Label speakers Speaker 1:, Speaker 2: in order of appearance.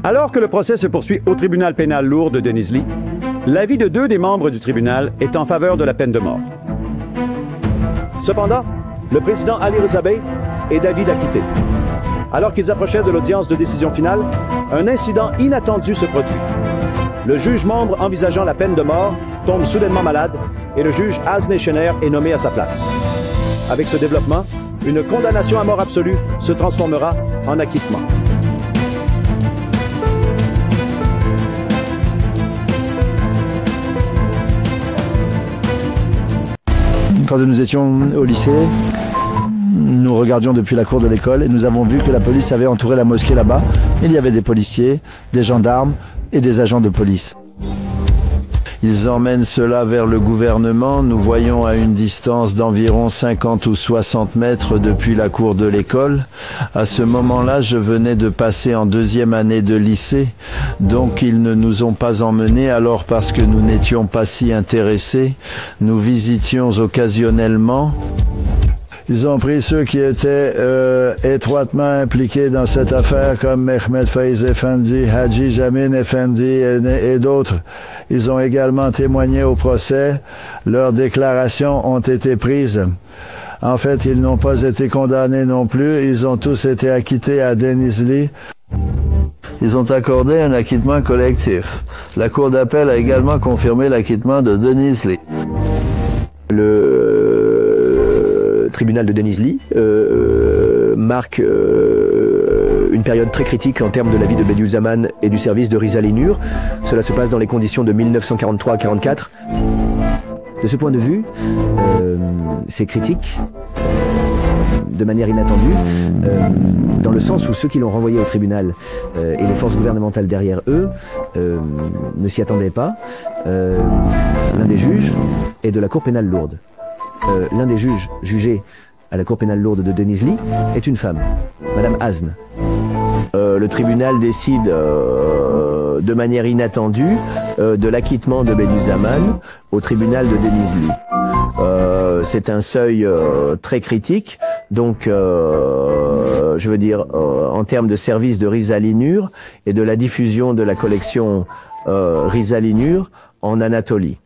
Speaker 1: Alors que le procès se poursuit au tribunal pénal lourd de Denizli, l'avis de 2 des membres du tribunal est en faveur de la peine de mort. Cependant, le président Ali Reza Bey est d'avis d'acquitter. Alors qu'ils approchaient de l'audience de décision finale, un incident inattendu se produit. Le juge membre envisageant la peine de mort tombe soudainement malade et le juge Azne Shener est nommé à sa place. Avec ce développement, une condamnation à mort absolue se transformera en acquittement.
Speaker 2: Quand nous étions au lycée, nous regardions depuis la cour de l'école et nous avons vu que la police avait entouré la mosquée là-bas. Il y avait des policiers, des gendarmes et des agents de police. Ils emmènent cela vers le gouvernement. Nous voyons à une distance d'environ 50 ou 60 mètres depuis la cour de l'école. À ce moment-là, je venais de passer en 2e année de lycée. Donc ils ne nous ont pas emmenés alors parce que nous n'étions pas si intéressés. Nous visitions occasionnellement. Ils ont pris ceux qui étaient étroitement impliqués dans cette affaire, comme Mehmet Faiz Efendi, Haji Jamin Efendi et d'autres. Ils ont également témoigné au procès. Leurs déclarations ont été prises. En fait, ils n'ont pas été condamnés non plus. Ils ont tous été acquittés à Denizli. Ils ont accordé un acquittement collectif. La Cour d'appel a également confirmé l'acquittement de Denizli.
Speaker 3: Le tribunal de Denizli marque une période très critique en termes de la vie de Bediüzzaman et du service de Rizal Nur. Cela se passe dans les conditions de 1943 à 1944. De ce point de vue, c'est critique de manière inattendue, dans le sens où ceux qui l'ont renvoyé au tribunal et les forces gouvernementales derrière eux ne s'y attendaient pas. L'un des juges est de la Cour pénale lourde. L'un des juges jugés à la Cour pénale lourde de Denizli est une femme, Madame Azne. Le tribunal décide de manière inattendue de l'acquittement de Bediüzzaman au tribunal de Denizli. C'est un seuil très critique, donc je veux dire en termes de service de Rizal Nur et de la diffusion de la collection Rizal Nur en Anatolie.